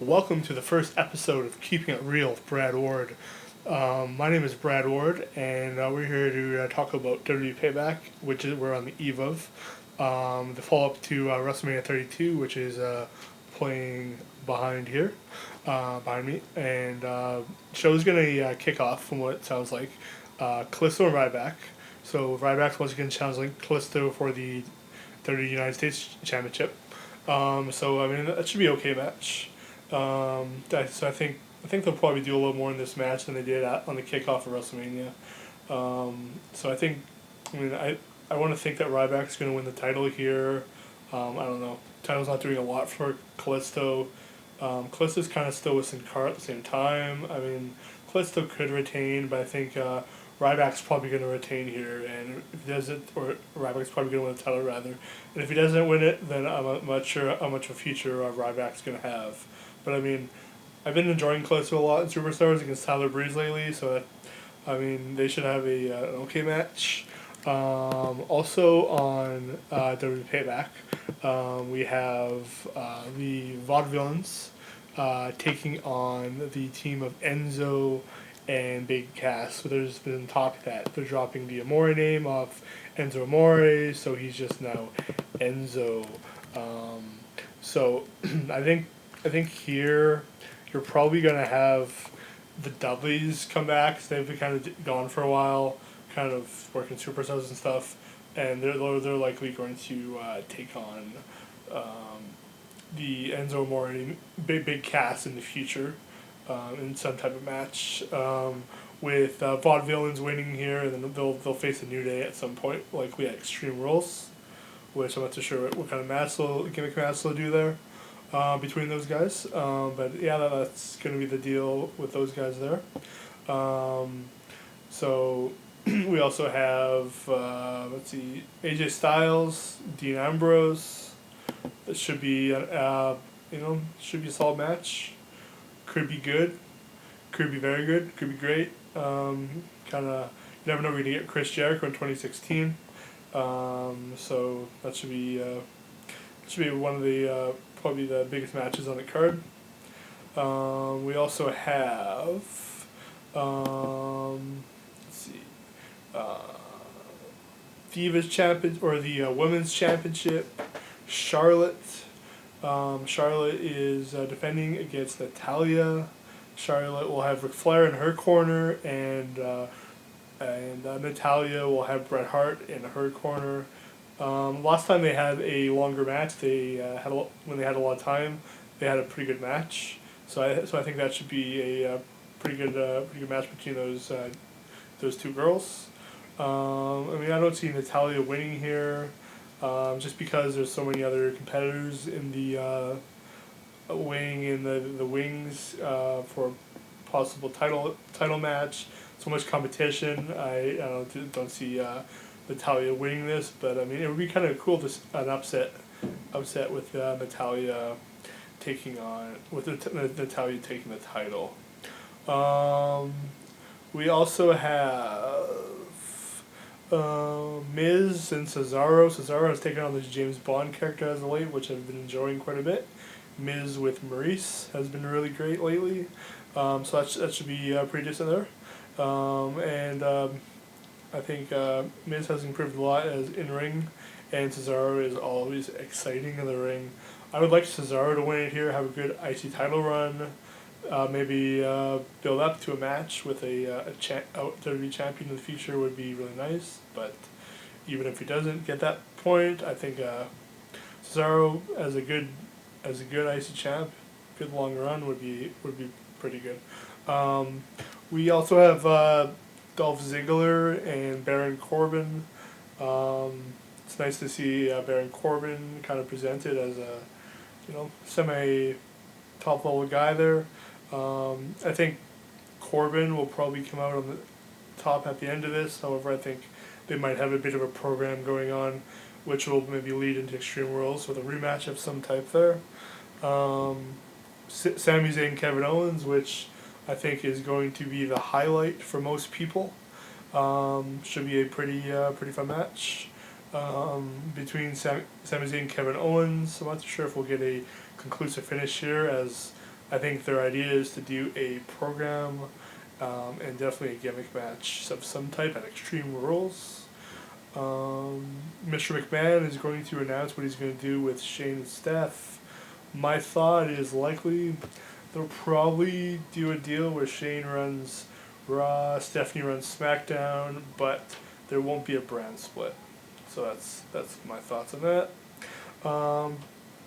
Welcome to the first episode of Keeping It Real with Brad Ward. My name is Brad Ward, and we're here to talk about WWE Payback, which we're on the eve of. The follow-up to WrestleMania 32, which is playing behind here, behind me. And show's going to kick off, from what it sounds like, Callisto and Ryback. So Ryback's once again challenging Callisto for the WWE United States Championship. That should be an okay match. So I think they'll probably do a little more in this match than they did on the kickoff of WrestleMania. So I think, I want to think that Ryback's going to win the title here. I don't know. Title's not doing a lot for Callisto. Callisto's kind of still with Sin Cara at the same time. Callisto could retain, but I think Ryback's probably going to retain here, and if he doesn't, or Ryback's probably going to win the title rather, and if he doesn't win it, then I'm not sure how much of a future Ryback's going to have. But I've been enjoying Callisto a lot in Superstars against Tyler Breeze lately, so they should have an okay match. Also on WWE Payback, we have the Vaudevillains taking on the team of Enzo and Big Cass. So there's been talk that they're dropping the Amore name off Enzo Amore, so he's just now Enzo. So I think here you're probably gonna have the Dudleys come back, 'cause they've been kind of gone for a while, kind of working Superstars and stuff, and they're likely going to take on the Enzo Amore and Big Cass in the future. In some type of match, with Vaudevillains winning here, and then they'll face a New Day at some point, likely at Extreme Rules, which I'm not too sure what kind of gimmick match they'll do there between those guys. But yeah, that's going to be the deal with those guys there. So we also have AJ Styles, Dean Ambrose. It should be should be a solid match. Could be good, could be very good, could be great. You never know, we're going to get Chris Jericho in 2016. So that should be one of the probably the biggest matches on the card. We also have Divas Champion, or the Women's Championship. Charlotte is defending against Natalya. Charlotte will have Ric Flair in her corner, and Natalya will have Bret Hart in her corner. Last time they had a longer match, when they had a lot of time, they had a pretty good match. So I think that should be a pretty good match between those two girls. I don't see Natalya winning here. Just because there's so many other competitors in the weighing in the wings for a possible title match. So much competition. I don't see Natalya winning this, but it would be kind of cool to an upset with Natalya taking the title. We also have Miz and Cesaro. Cesaro has taken on this James Bond character as of late, which I've been enjoying quite a bit. Miz with Maurice has been really great lately. So that should be pretty decent there. I think Miz has improved a lot as in-ring, and Cesaro is always exciting in the ring. I would like Cesaro to win it here, have a good IC title run, maybe build up to a match with a WWE champion in the future would be really nice. But even if he doesn't get that point, I think Cesaro as a good IC champ, good long run would be pretty good. We also have Dolph Ziggler and Baron Corbin. It's nice to see Baron Corbin kind of presented as a semi top level guy there. I think Corbin will probably come out on the top at the end of this. However, I think they might have a bit of a program going on, which will maybe lead into Extreme Rules with a rematch of some type there. Sami Zayn and Kevin Owens, which I think is going to be the highlight for most people. Should be a pretty fun match between Sami Zayn and Kevin Owens. I'm not sure if we'll get a conclusive finish here, as I think their idea is to do a program and definitely a gimmick match of some type at Extreme Rules. Mr. McMahon is going to announce what he's going to do with Shane and Steph. My thought is likely they'll probably do a deal where Shane runs Raw, Stephanie runs SmackDown, but there won't be a brand split. So that's my thoughts on that.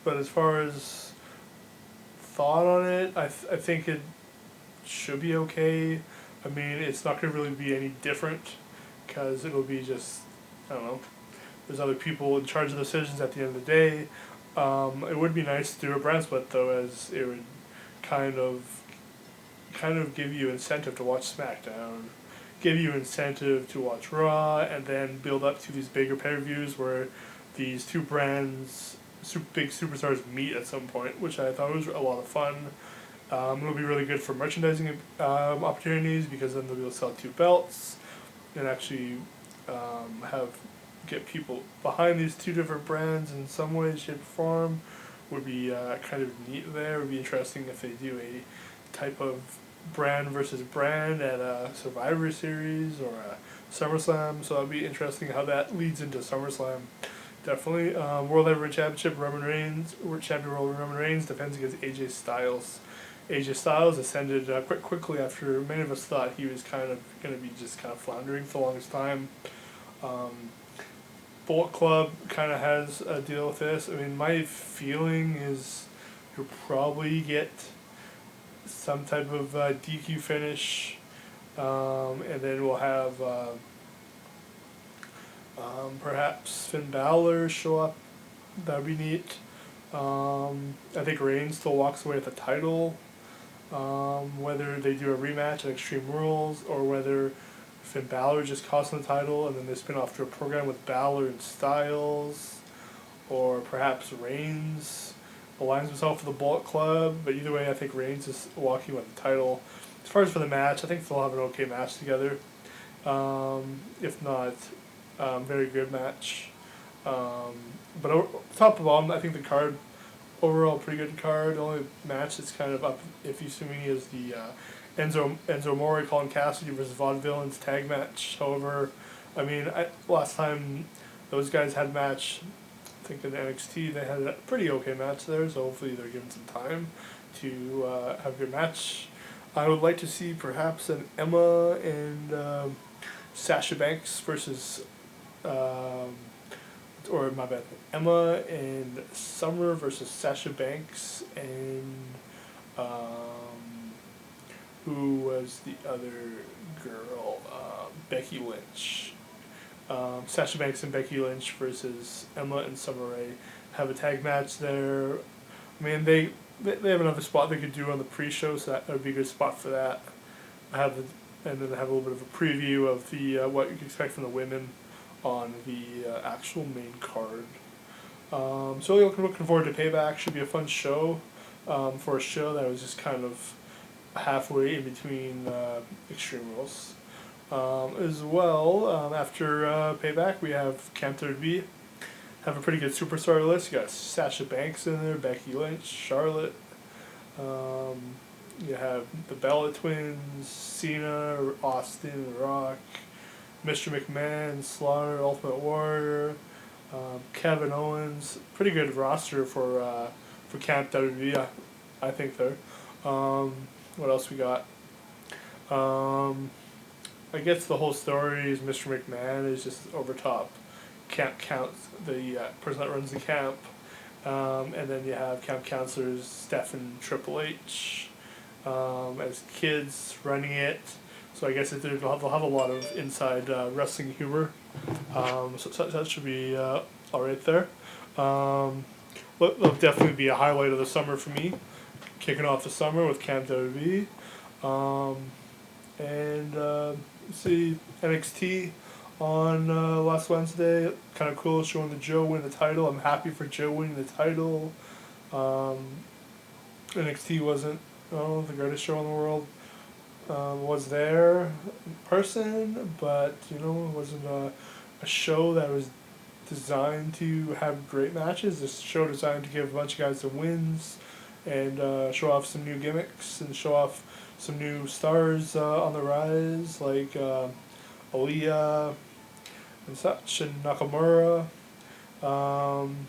But as far as thought on it, I think it should be okay. I mean, it's not going to really be any different because it'll be just, I don't know, there's other people in charge of the decisions at the end of the day. It would be nice to do a brand split though, as it would kind of give you incentive to watch SmackDown, give you incentive to watch Raw, and then build up to these bigger pay-per-views where these two brands, big superstars meet at some point, which I thought was a lot of fun. It'll be really good for merchandising opportunities because then they'll be able to sell two belts and actually have get people behind these two different brands in some way, shape, or form. Would be kind of neat there. Would be interesting if they do a type of brand versus brand at a Survivor Series or a SummerSlam. So it'll be interesting how that leads into SummerSlam. Definitely. World Heavyweight Championship, Champion Roman Reigns defends against AJ Styles. AJ Styles ascended quite quickly after many of us thought he was kind of going to be just kind of floundering for the longest time. Bullet Club kind of has a deal with this. I mean, my feeling is you'll probably get some type of DQ finish, and then we'll have perhaps Finn Balor show up. That would be neat. I think Reigns still walks away with the title. Whether they do a rematch at Extreme Rules or whether Finn Balor just costs him the title and then they spin off to a program with Balor and Styles, or perhaps Reigns aligns himself with the Bullet Club. But either way, I think Reigns is walking with the title. As far as for the match, I think they'll have an okay match together. If not, very good match. But top of all, I think the card overall pretty good card. The only match that's kind of up iffy to me is the Enzo Amore, Colin Cassidy versus Vaudevillains tag match. However, I mean, last time those guys had a match, I think in NXT, they had a pretty okay match there, so hopefully they're given some time to have a good match. I would like to see perhaps an Emma and Sasha Banks versus, or my bad, Emma and Summer versus Sasha Banks and, who was the other girl? Becky Lynch. Sasha Banks and Becky Lynch versus Emma and Summer Rae have a tag match there. I mean, they have another spot they could do on the pre-show, so that would be a good spot for that. And then have a little bit of a preview of the what you can expect from the women on the actual main card. So looking forward to Payback. Should be a fun show for a show that was just kind of halfway in between Extreme Rules. As well, after Payback, we have Camp WWE. Have a pretty good superstar list. You got Sasha Banks in there, Becky Lynch, Charlotte. You have the Bella Twins, Cena, Austin, Rock, Mr. McMahon, Slaughter, Ultimate Warrior, Kevin Owens. Pretty good roster for Camp WWE, I think there. What else we got? I guess the whole story is Mr. McMahon is just over top. Camp counts the person that runs the camp, and then you have camp counselors Steph and Triple H as kids running it. So I guess they'll have a lot of inside wrestling humor. So that should be all right there. That'll definitely be a highlight of the summer for me. Kicking off the summer with Camp WWE. And see NXT on last Wednesday. Kind of cool showing the Joe win the title. I'm happy for Joe winning the title. NXT wasn't the greatest show in the world. Was there in person, but it wasn't a show that was designed to have great matches. This show designed to give a bunch of guys the wins and show off some new gimmicks and show off some new stars on the rise, like Aaliyah and such, and Nakamura. Um,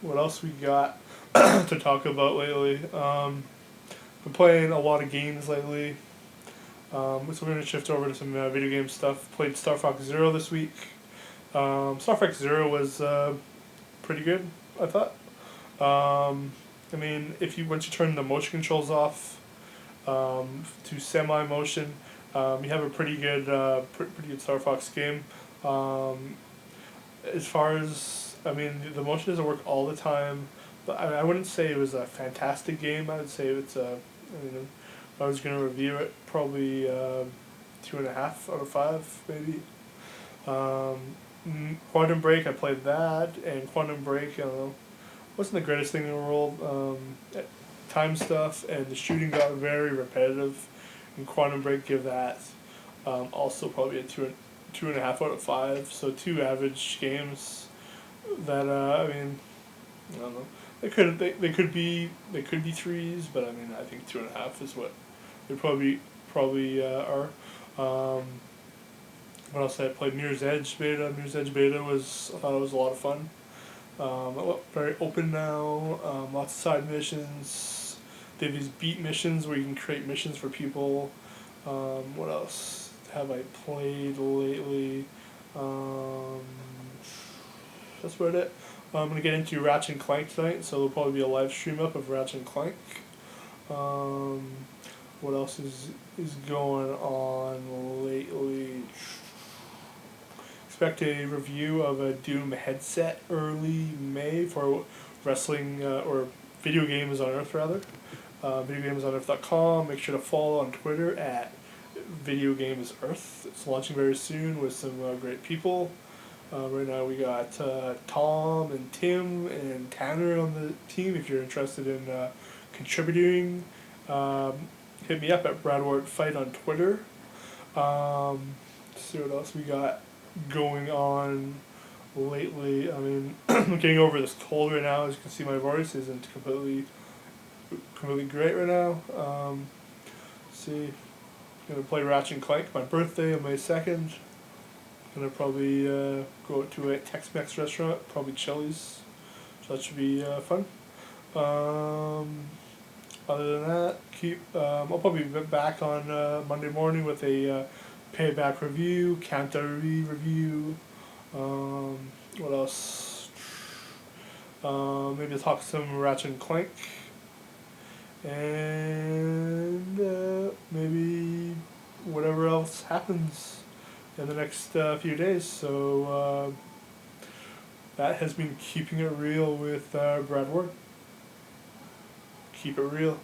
what else we got to talk about lately? Been playing a lot of games lately. So we're going to shift over to some video game stuff. Played Star Fox Zero this week. Star Fox Zero was pretty good, I thought. I mean, if you once you turn the motion controls off to semi motion, you have a pretty good pretty good Star Fox game. As far as I mean, the motion doesn't work all the time, but I wouldn't say it was a fantastic game. I would say it's a I mean, if I was gonna review it, probably 2.5 out of 5 maybe. Quantum Break, I played that, and Quantum Break, I don't know, wasn't the greatest thing in the world. Time stuff and the shooting got very repetitive. And Quantum Break, give that also probably a 2.5 out of 5. So 2 average games that I mean, I don't know. They could be 3s, but I mean I think 2.5 is what they probably are. What else? I played Mirror's Edge beta. Mirror's Edge beta was I thought it was a lot of fun. Very open now. Lots of side missions. They have these beat missions where you can create missions for people. What else have I played lately? That's about it. I'm gonna get into Ratchet and Clank tonight, so there'll probably be a live stream up of Ratchet and Clank. What else is going on lately? Expect a review of a Doom headset early May for wrestling or video games on Earth rather. VideoGamesOnEarth.com. Make sure to follow on Twitter at VideoGamesEarth. It's launching very soon with some great people. Right now we got Tom and Tim and Tanner on the team. If you're interested in contributing, hit me up at BradWardFight on Twitter. Let's see what else we got going on lately. I mean, I'm getting over this cold right now. As you can see, my voice isn't completely great right now. Let's see, I'm gonna play Ratchet and Clank. My birthday on May 2nd. Gonna probably go out to a Tex-Mex restaurant, probably Chili's. So that should be fun. Other than that, I'll probably be back on Monday morning with a Payback review, Canterbury review. What else? Maybe I'll talk some Ratchet and Clank. And maybe whatever else happens in the next few days. So that has been Keeping It Real with Brad Ward. Keep it real.